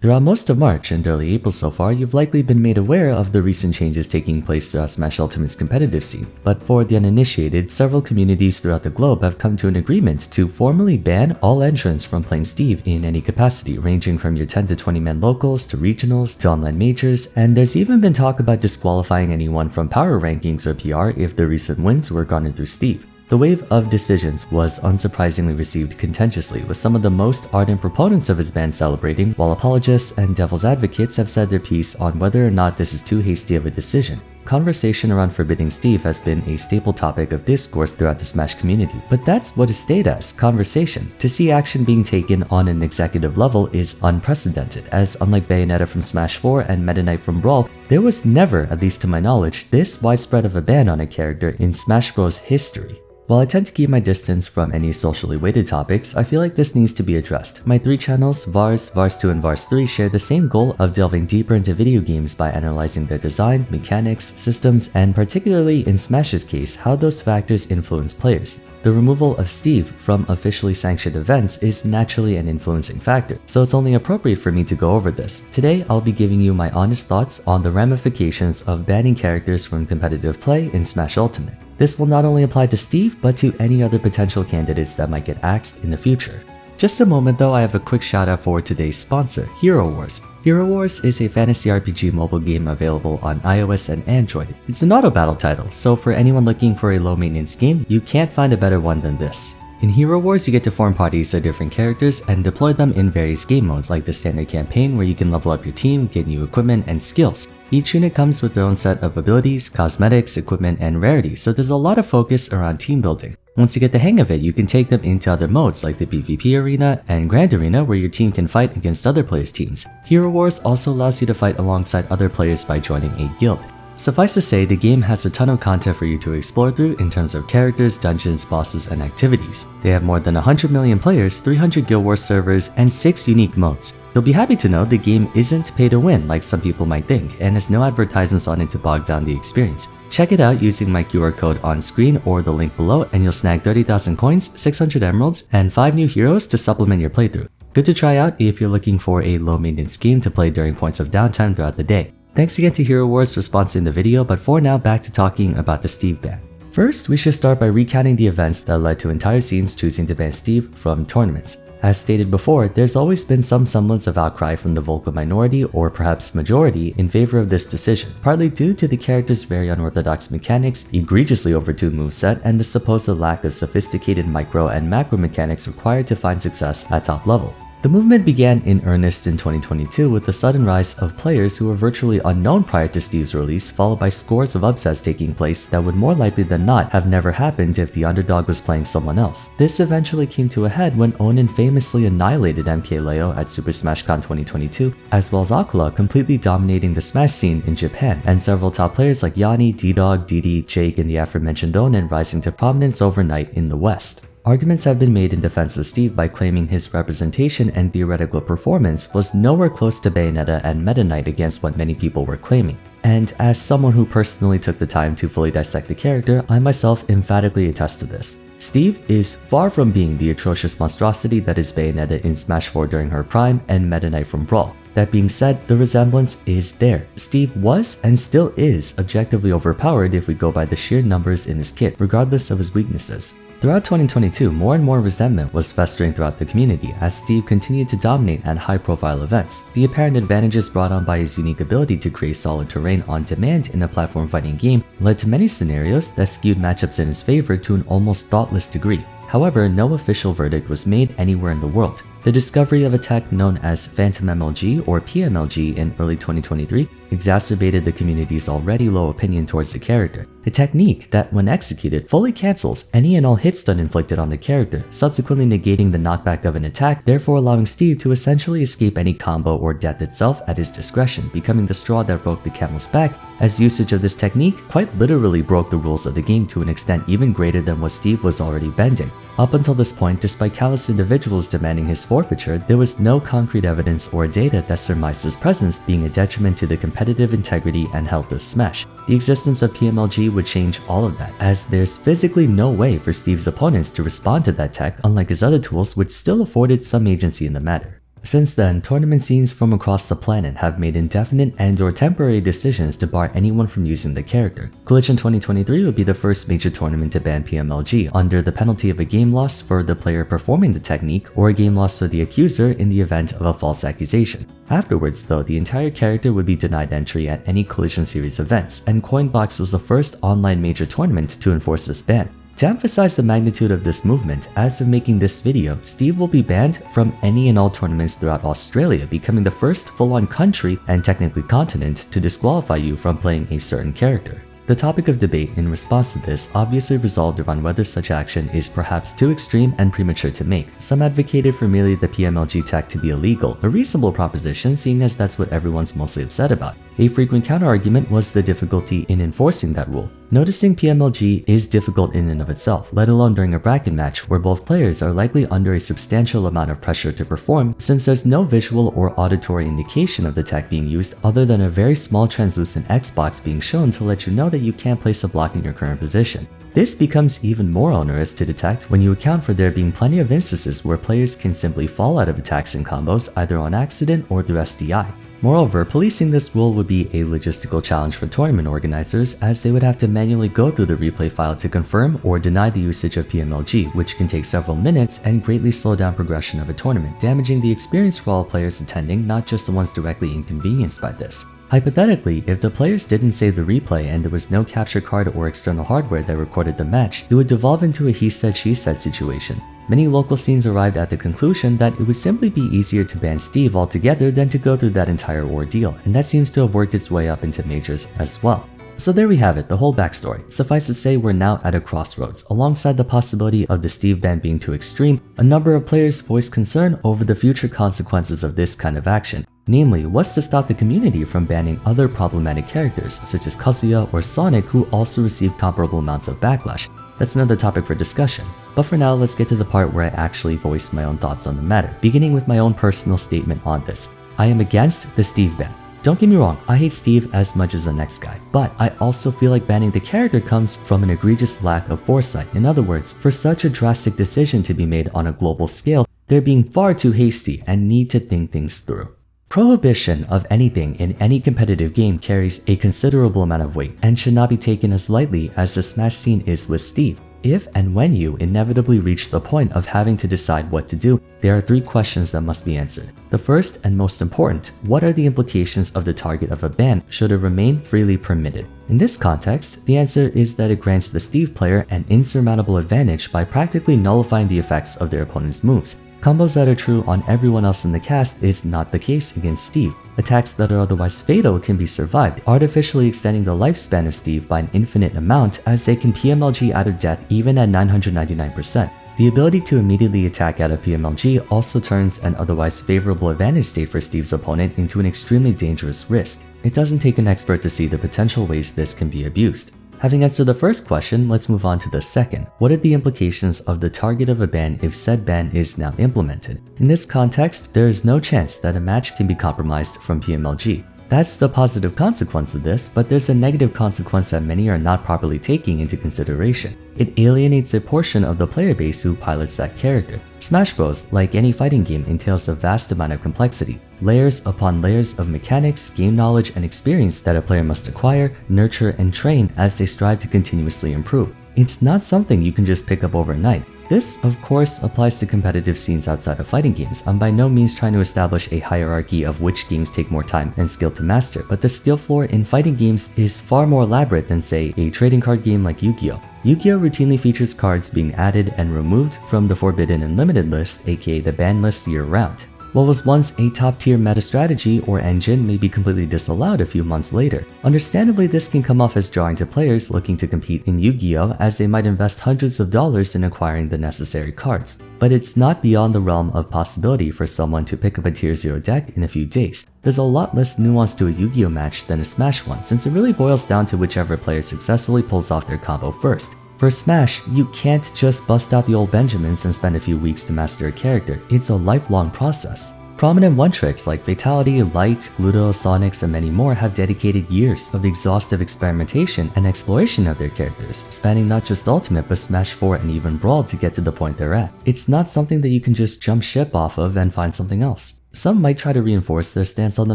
Throughout most of March and early April so far, you've likely been made aware of the recent changes taking place throughout Smash Ultimate's competitive scene. But for the uninitiated, several communities throughout the globe have come to an agreement to formally ban all entrants from playing Steve in any capacity, ranging from your 10 to 20 man locals to regionals to online majors, and there's even been talk about disqualifying anyone from power rankings or PR if the recent wins were garnered through Steve. The wave of decisions was unsurprisingly received contentiously, with some of the most ardent proponents of his ban celebrating, while apologists and devil's advocates have said their piece on whether or not this is too hasty of a decision. Conversation around forbidding Steve has been a staple topic of discourse throughout the Smash community, but that's what it stayed as, conversation. To see action being taken on an executive level is unprecedented, as unlike Bayonetta from Smash 4 and Meta Knight from Brawl, there was never, at least to my knowledge, this widespread of a ban on a character in Smash Bros. History. While I tend to keep my distance from any socially weighted topics, I feel like this needs to be addressed. My three channels, Vars, Vars 2, and Vars 3 share the same goal of delving deeper into video games by analyzing their design, mechanics, systems, and particularly in Smash's case, how those factors influence players. The removal of Steve from officially sanctioned events is naturally an influencing factor, so it's only appropriate for me to go over this. Today, I'll be giving you my honest thoughts on the ramifications of banning characters from competitive play in Smash Ultimate. This will not only apply to Steve, but to any other potential candidates that might get axed in the future. Just a moment though, I have a quick shout out for today's sponsor, Hero Wars. Hero Wars is a fantasy RPG mobile game available on iOS and Android. It's an auto battle title, so for anyone looking for a low maintenance game, you can't find a better one than this. In Hero Wars, you get to form parties of different characters and deploy them in various game modes like the standard campaign where you can level up your team, get new equipment, and skills. Each unit comes with their own set of abilities, cosmetics, equipment, and rarities, so there's a lot of focus around team building. Once you get the hang of it, you can take them into other modes like the PvP arena and Grand Arena where your team can fight against other players' teams. Hero Wars also allows you to fight alongside other players by joining a guild. Suffice to say, the game has a ton of content for you to explore through in terms of characters, dungeons, bosses, and activities. They have more than 100 million players, 300 Guild Wars servers, and 6 unique modes. You'll be happy to know the game isn't pay to win like some people might think, and has no advertisements on it to bog down the experience. Check it out using my QR code on screen or the link below and you'll snag 30,000 coins, 600 emeralds, and 5 new heroes to supplement your playthrough. Good to try out if you're looking for a low maintenance game to play during points of downtime throughout the day. Thanks again to Hero Wars for sponsoring the video, but for now back to talking about the Steve ban. First, we should start by recounting the events that led to entire scenes choosing to ban Steve from tournaments. As stated before, there's always been some semblance of outcry from the vocal minority or perhaps majority in favor of this decision, partly due to the character's very unorthodox mechanics, egregiously overtuned moveset, and the supposed lack of sophisticated micro and macro mechanics required to find success at top level. The movement began in earnest in 2022 with the sudden rise of players who were virtually unknown prior to Steve's release, followed by scores of upsets taking place that would more likely than not have never happened if the underdog was playing someone else. This eventually came to a head when Onin famously annihilated MKLeo at Super Smash Con 2022, as well as Aquila completely dominating the Smash scene in Japan, and several top players like Yanni, D-Dog, Didi, Jake, and the aforementioned Onin rising to prominence overnight in the West. Arguments have been made in defense of Steve by claiming his representation and theoretical performance was nowhere close to Bayonetta and Meta Knight against what many people were claiming. And as someone who personally took the time to fully dissect the character, I myself emphatically attest to this. Steve is far from being the atrocious monstrosity that is Bayonetta in Smash 4 during her prime and Meta Knight from Brawl. That being said, the resemblance is there. Steve was and still is objectively overpowered if we go by the sheer numbers in his kit, regardless of his weaknesses. Throughout 2022, more and more resentment was festering throughout the community as Steve continued to dominate at high-profile events. The apparent advantages brought on by his unique ability to create solid terrain on demand in a platform fighting game led to many scenarios that skewed matchups in his favor to an almost thoughtless degree. However, no official verdict was made anywhere in the world. The discovery of a tech known as Phantom MLG or PMLG in early 2023 exacerbated the community's already low opinion towards the character, a technique that, when executed, fully cancels any and all hit stun inflicted on the character, subsequently negating the knockback of an attack, therefore allowing Steve to essentially escape any combo or death itself at his discretion, becoming the straw that broke the camel's back, as usage of this technique quite literally broke the rules of the game to an extent even greater than what Steve was already bending. Up until this point, despite countless individuals demanding his forfeiture, there was no concrete evidence or data that surmised his presence being a detriment to the competitive integrity and health of Smash. The existence of PMLG would change all of that, as there's physically no way for Steve's opponents to respond to that tech, unlike his other tools which still afforded some agency in the matter. Since then, tournament scenes from across the planet have made indefinite and/or temporary decisions to bar anyone from using the character. Collision 2023 would be the first major tournament to ban PMLG under the penalty of a game loss for the player performing the technique or a game loss to the accuser in the event of a false accusation. Afterwards, though, the entire character would be denied entry at any Collision Series events, and Coinbox was the first online major tournament to enforce this ban. To emphasize the magnitude of this movement, as of making this video, Steve will be banned from any and all tournaments throughout Australia, becoming the first full-on country and technically continent to disqualify you from playing a certain character. The topic of debate in response to this obviously resolved around whether such action is perhaps too extreme and premature to make. Some advocated for merely the PMLG tech to be illegal, a reasonable proposition seeing as that's what everyone's mostly upset about. A frequent counterargument was the difficulty in enforcing that rule. Noticing PMLG is difficult in and of itself, let alone during a bracket match where both players are likely under a substantial amount of pressure to perform, since there's no visual or auditory indication of the tech being used other than a very small translucent Xbox being shown to let you know that you can't place a block in your current position. This becomes even more onerous to detect when you account for there being plenty of instances where players can simply fall out of attacks and combos either on accident or through SDI. Moreover, policing this rule would be a logistical challenge for tournament organizers, as they would have to manually go through the replay file to confirm or deny the usage of PMLG, which can take several minutes and greatly slow down progression of a tournament, damaging the experience for all players attending, not just the ones directly inconvenienced by this. Hypothetically, if the players didn't save the replay and there was no capture card or external hardware that recorded the match, it would devolve into a he said she said situation. Many local scenes arrived at the conclusion that it would simply be easier to ban Steve altogether than to go through that entire ordeal, and that seems to have worked its way up into majors as well. So there we have it, the whole backstory. Suffice to say, we're now at a crossroads. Alongside the possibility of the Steve ban being too extreme, a number of players voiced concern over the future consequences of this kind of action. Namely, what's to stop the community from banning other problematic characters, such as Kazuya or Sonic, who also received comparable amounts of backlash? That's another topic for discussion. But for now, let's get to the part where I actually voiced my own thoughts on the matter, beginning with my own personal statement on this. I am against the Steve ban. Don't get me wrong, I hate Steve as much as the next guy, but I also feel like banning the character comes from an egregious lack of foresight. In other words, for such a drastic decision to be made on a global scale, they're being far too hasty and need to think things through. Prohibition of anything in any competitive game carries a considerable amount of weight and should not be taken as lightly as the Smash scene is with Steve. If and when you inevitably reach the point of having to decide what to do, there are 3 questions that must be answered. The first and most important, what are the implications of the target of a ban should it remain freely permitted? In this context, the answer is that it grants the Steve player an insurmountable advantage by practically nullifying the effects of their opponent's moves. Combos that are true on everyone else in the cast is not the case against Steve. Attacks that are otherwise fatal can be survived, artificially extending the lifespan of Steve by an infinite amount, as they can PMLG out of death even at 999%. The ability to immediately attack out of PMLG also turns an otherwise favorable advantage state for Steve's opponent into an extremely dangerous risk. It doesn't take an expert to see the potential ways this can be abused. Having answered the first question, let's move on to the second. What are the implications of the target of a ban if said ban is now implemented? In this context, there is no chance that a match can be compromised from PMLG. That's the positive consequence of this, but there's a negative consequence that many are not properly taking into consideration. It alienates a portion of the player base who pilots that character. Smash Bros, like any fighting game, entails a vast amount of complexity. Layers upon layers of mechanics, game knowledge, and experience that a player must acquire, nurture, and train as they strive to continuously improve. It's not something you can just pick up overnight. This, of course, applies to competitive scenes outside of fighting games. I'm by no means trying to establish a hierarchy of which games take more time and skill to master, but the skill floor in fighting games is far more elaborate than, say, a trading card game like Yu-Gi-Oh! Yu-Gi-Oh! Routinely features cards being added and removed from the Forbidden and Limited list, aka the ban list year-round. What was once a top-tier meta strategy or engine may be completely disallowed a few months later. Understandably, this can come off as drawing to players looking to compete in Yu-Gi-Oh! As they might invest hundreds of dollars in acquiring the necessary cards. But it's not beyond the realm of possibility for someone to pick up a tier 0 deck in a few days. There's a lot less nuance to a Yu-Gi-Oh! Match than a Smash one, since it really boils down to whichever player successfully pulls off their combo first. For Smash, you can't just bust out the old Benjamins and spend a few weeks to master a character. It's a lifelong process. Prominent one-tricks like Fatality, Light, Ludo, Sonics, and many more have dedicated years of exhaustive experimentation and exploration of their characters, spanning not just Ultimate but Smash 4 and even Brawl to get to the point they're at. It's not something that you can just jump ship off of and find something else. Some might try to reinforce their stance on the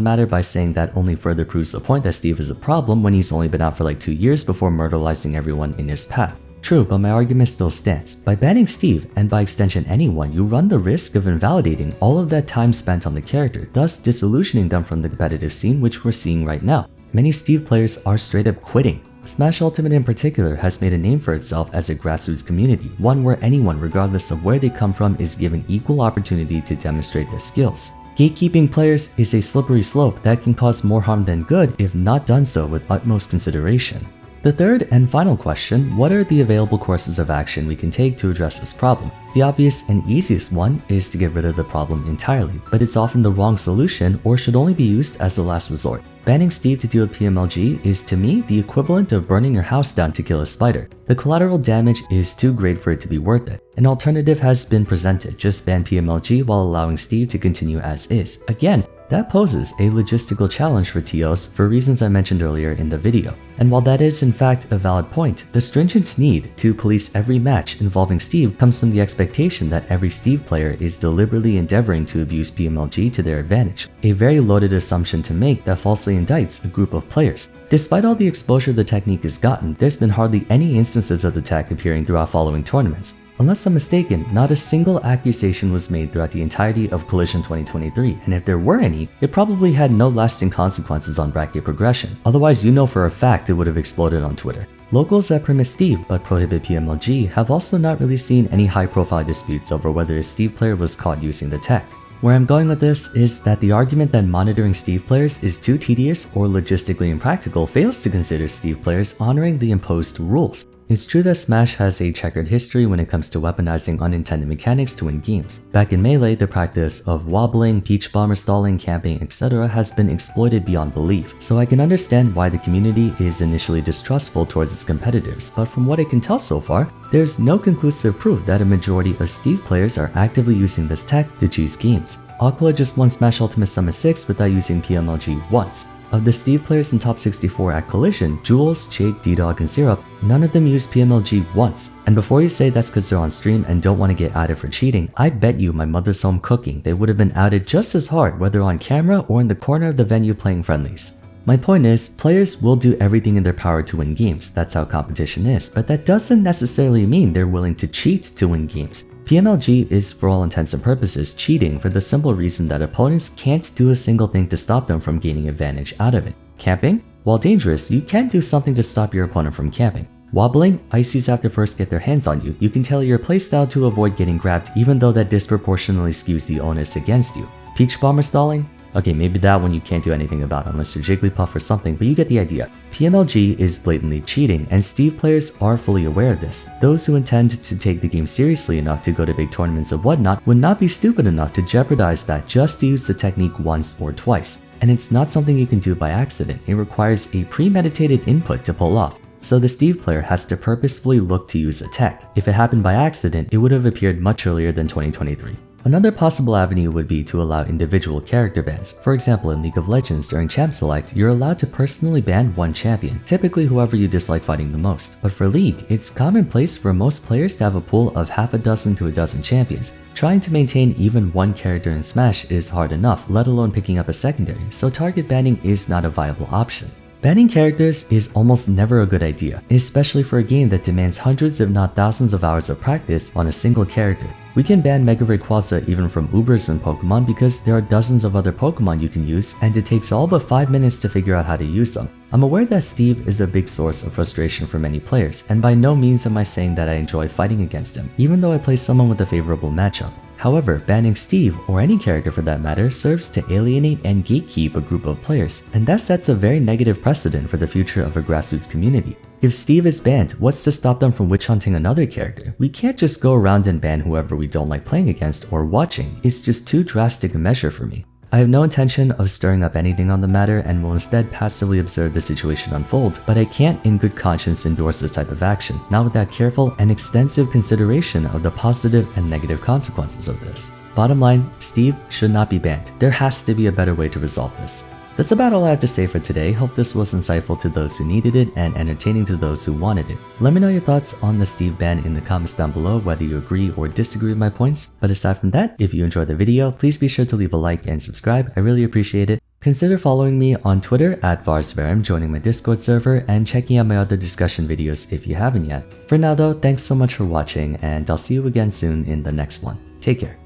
matter by saying that only further proves the point that Steve is a problem when he's only been out for like 2 years before murderizing everyone in his path. True, but my argument still stands. By banning Steve, and by extension anyone, you run the risk of invalidating all of that time spent on the character, thus disillusioning them from the competitive scene, which we're seeing right now. Many Steve players are straight up quitting. Smash Ultimate in particular has made a name for itself as a grassroots community, one where anyone, regardless of where they come from, is given equal opportunity to demonstrate their skills. Gatekeeping players is a slippery slope that can cause more harm than good if not done so with utmost consideration. The third and final question, what are the available courses of action we can take to address this problem? The obvious and easiest one is to get rid of the problem entirely, but it's often the wrong solution or should only be used as a last resort. Banning Steve to deal with PMLG is to me the equivalent of burning your house down to kill a spider. The collateral damage is too great for it to be worth it. An alternative has been presented, just ban PMLG while allowing Steve to continue as is. Again, that poses a logistical challenge for TOs for reasons I mentioned earlier in the video. And while that is in fact a valid point, the stringent need to police every match involving Steve comes from the expectation that every Steve player is deliberately endeavoring to abuse PMLG to their advantage, a very loaded assumption to make that falsely indicts a group of players. Despite all the exposure the technique has gotten, there's been hardly any instances of the tech appearing throughout following tournaments. Unless I'm mistaken, not a single accusation was made throughout the entirety of Collision 2023, and if there were any, it probably had no lasting consequences on bracket progression. Otherwise, you know for a fact it would have exploded on Twitter. Locals that permit Steve but prohibit PMLG have also not really seen any high-profile disputes over whether a Steve player was caught using the tech. Where I'm going with this is that the argument that monitoring Steve players is too tedious or logistically impractical fails to consider Steve players honoring the imposed rules. It's true that Smash has a checkered history when it comes to weaponizing unintended mechanics to win games. Back in Melee, the practice of wobbling, peach bomber stalling, camping, etc. has been exploited beyond belief, so I can understand why the community is initially distrustful towards its competitors, but from what I can tell so far, there's no conclusive proof that a majority of Steve players are actively using this tech to cheese games. Aquila just won Smash Ultimate Summit 6 without using PMLG once. Of the Steve players in top 64 at Collision, Jules, Jake, D-Dog, and Syrup, none of them used PMLG once. And before you say that's because they're on stream and don't want to get outed for cheating, I bet you my mother's home cooking they would have been outed just as hard whether on camera or in the corner of the venue playing friendlies. My point is, players will do everything in their power to win games, that's how competition is, but that doesn't necessarily mean they're willing to cheat to win games. PMLG is for all intents and purposes cheating for the simple reason that opponents can't do a single thing to stop them from gaining advantage out of it. Camping? While dangerous, you can do something to stop your opponent from camping. Wobbling? Ices have to first get their hands on you. You can tailor your playstyle to avoid getting grabbed even though that disproportionately skews the onus against you. Peach bomber stalling? Okay, maybe that one you can't do anything about unless you're Jigglypuff or something, but you get the idea. PMLG is blatantly cheating, and Steve players are fully aware of this. Those who intend to take the game seriously enough to go to big tournaments and whatnot would not be stupid enough to jeopardize that just to use the technique once or twice. And it's not something you can do by accident, it requires a premeditated input to pull off. So the Steve player has to purposefully look to use a tech. If it happened by accident, it would have appeared much earlier than 2023. Another possible avenue would be to allow individual character bans. For example, in League of Legends during Champ Select, you're allowed to personally ban one champion, typically whoever you dislike fighting the most. But for League, it's commonplace for most players to have a pool of half a dozen to a dozen champions. Trying to maintain even one character in Smash is hard enough, let alone picking up a secondary, so target banning is not a viable option. Banning characters is almost never a good idea, especially for a game that demands hundreds if not thousands of hours of practice on a single character. We can ban Mega Rayquaza even from Ubers and Pokemon because there are dozens of other Pokemon you can use and it takes all but 5 minutes to figure out how to use them. I'm aware that Steve is a big source of frustration for many players, and by no means am I saying that I enjoy fighting against him, even though I play someone with a favorable matchup. However, banning Steve, or any character for that matter, serves to alienate and gatekeep a group of players, and that sets a very negative precedent for the future of a grassroots community. If Steve is banned, what's to stop them from witch hunting another character? We can't just go around and ban whoever we don't like playing against or watching. It's just too drastic a measure for me. I have no intention of stirring up anything on the matter and will instead passively observe the situation unfold, but I can't in good conscience endorse this type of action, not without careful and extensive consideration of the positive and negative consequences of this. Bottom line, Steve should not be banned. There has to be a better way to resolve this. That's about all I have to say for today. Hope this was insightful to those who needed it and entertaining to those who wanted it. Let me know your thoughts on the Steve ban in the comments down below, whether you agree or disagree with my points. But aside from that, if you enjoyed the video, please be sure to leave a like and subscribe. I really appreciate it. Consider following me on Twitter at Vars, joining my Discord server, and checking out my other discussion videos if you haven't yet. For now though, thanks so much for watching, and I'll see you again soon in the next one. Take care.